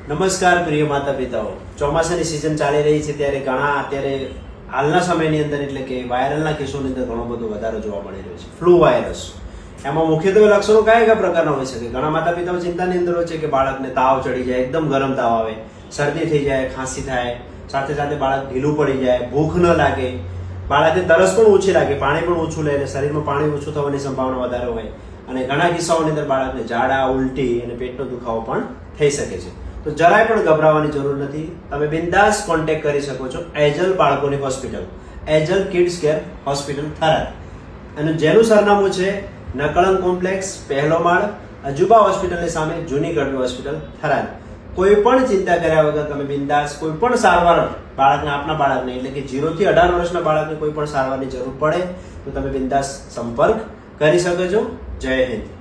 નમસ્કાર પ્રિય માતા પિતાઓ, ચોમાસાની સિઝન ચાલી રહી છે ત્યારે ઘણા અત્યારે હાલના સમયની અંદર એટલે કે વાયરલના કેસોની અંદર ઘણો બધો વધારો જોવા મળી રહ્યો છે. ફ્લૂ વાયરસ એમાં મુખ્યત્વે લક્ષણો કયા પ્રકારના હોય છે કે ઘણા માતા પિતાઓ ચિંતાની અંદર હોય છે કે બાળકને તાવ ચડી જાય, એકદમ ગરમ તાવ આવે, શરદી થઈ જાય, ખાંસી થાય, સાથે સાથે બાળક ઢીલું પડી જાય, ભૂખ ન લાગે, બાળકને તરસ પણ ઓછી લાગે, પાણી પણ ઓછું લે, શરીરમાં પાણી ઓછું થવાની સંભાવના વધારે હોય અને ઘણા કિસ્સાઓની અંદર બાળકને ઝાડા, ઉલટી અને પેટનો દુખાવો પણ થઈ શકે છે. તો જરાય પણ ગભરાવાની જરૂર નથી. તમે બિંદાસ કોન્ટેક્ટ કરી શકો છો એજલ બાળકોની hospital, Angel kids care hospital Tharad, અને જેનું સરનામું છે નકળંગ કોમ્પ્લેક્સ, પહેલો માળ, અજુબા હોસ્પિટલની સામે, જૂની ગઢવી હોસ્પિટલ થરાદ. કોઈ પણ ચિંતા કર્યા વગર તમે બિંદાસ કોઈ પણ સારવાર બાળકને, આપના બાળકને એટલે કે 0 થી 18 વર્ષના બાળકને કોઈ પણ સારવારની જરૂર પડે તો તમે બિંદાસ સંપર્ક કરી શકો છો. જય હિન્દ.